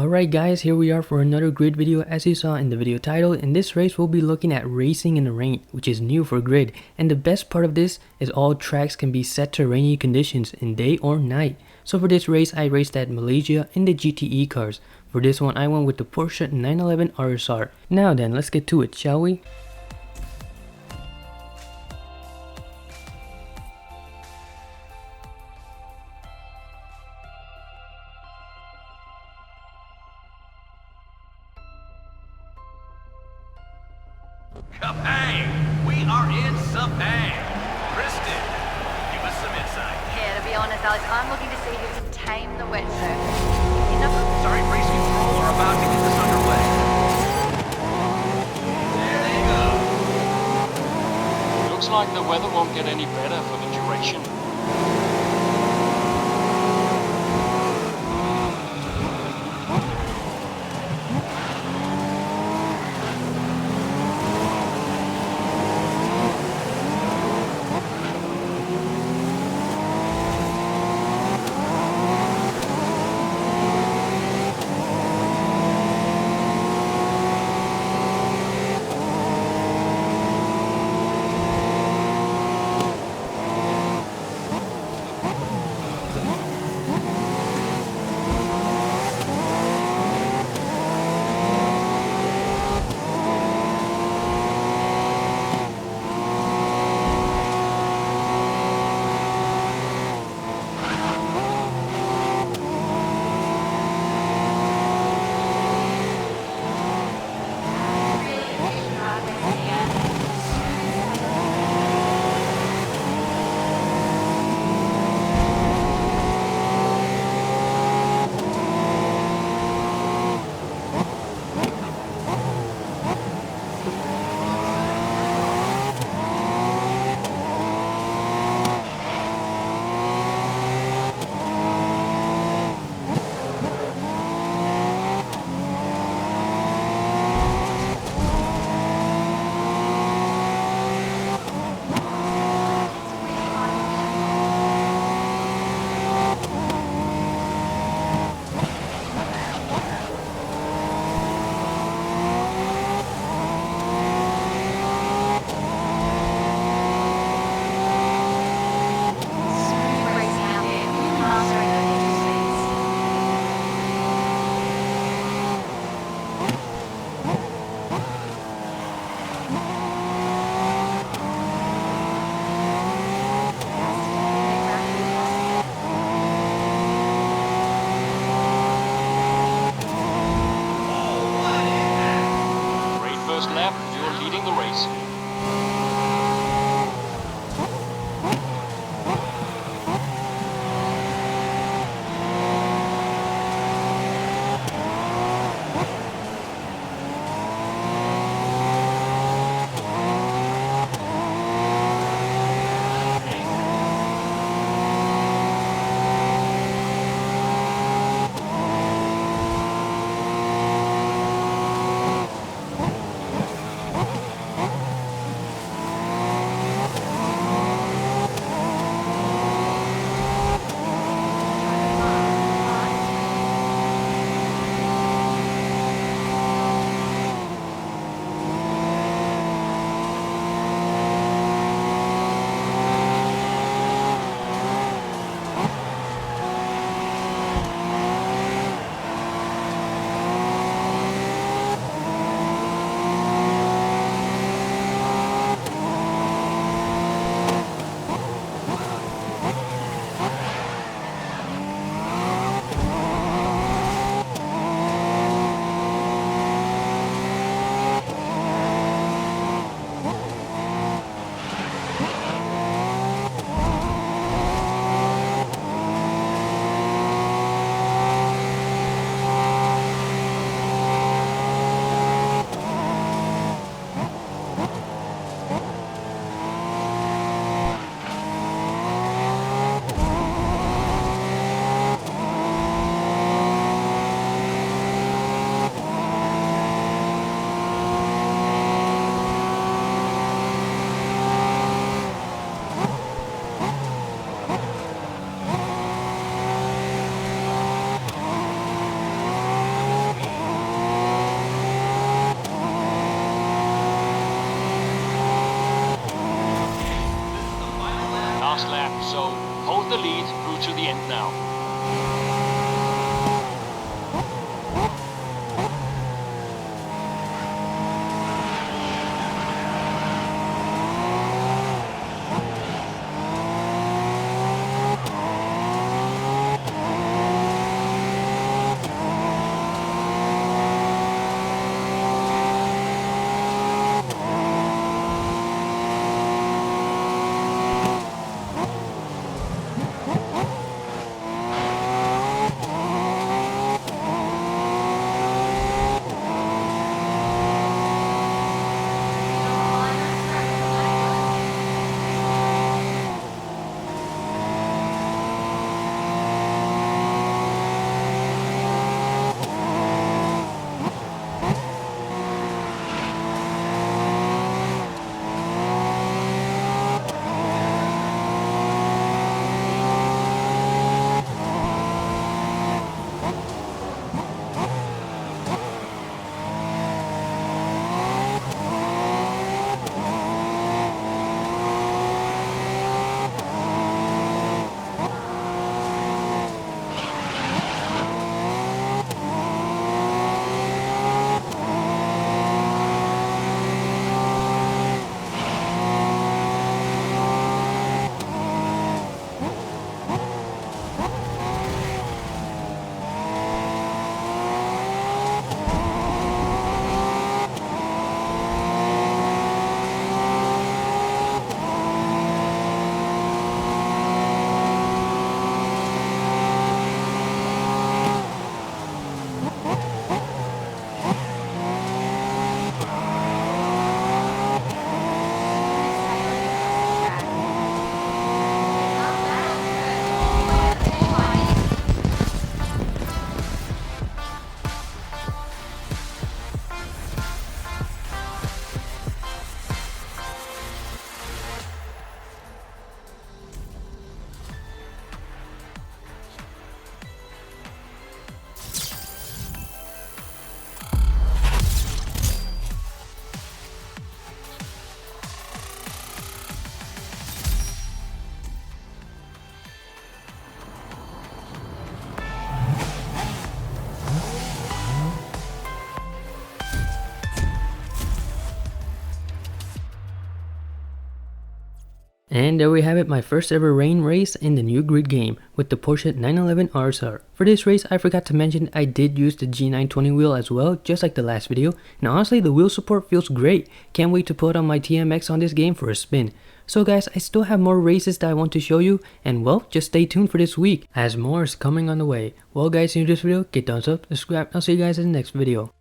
Alright guys, here we are for another grid video. As you saw in the video title, in this race we'll be looking at racing in the rain, which is new for grid. And the best part of this is all tracks can be set to rainy conditions in day or night. So for this race I raced at Malaysia in the GTE cars. For this one I went with the Porsche 911 RSR. Now then, let's get to it, shall we? Sepang! We are in Sepang! Kristen, give us some insight. Yeah, to be honest, Alex, I'm looking to see who can tame the wet surf. Sorry, race control are about to get this underway. There they go. Looks like the weather won't get any better for the duration. Lap, you're leading the race. So hold the lead through to the end now. And there we have it, my first ever rain race in the new grid game with the Porsche 911 RSR. For this race, I forgot to mention I did use the G920 wheel as well, just like the last video. And honestly, the wheel support feels great. Can't wait to put on my TMX on this game for a spin. So guys, I still have more races that I want to show you, and well, just stay tuned for this week as more is coming on the way. Well guys, if you enjoyed this video, give thumbs up, subscribe, and I'll see you guys in the next video.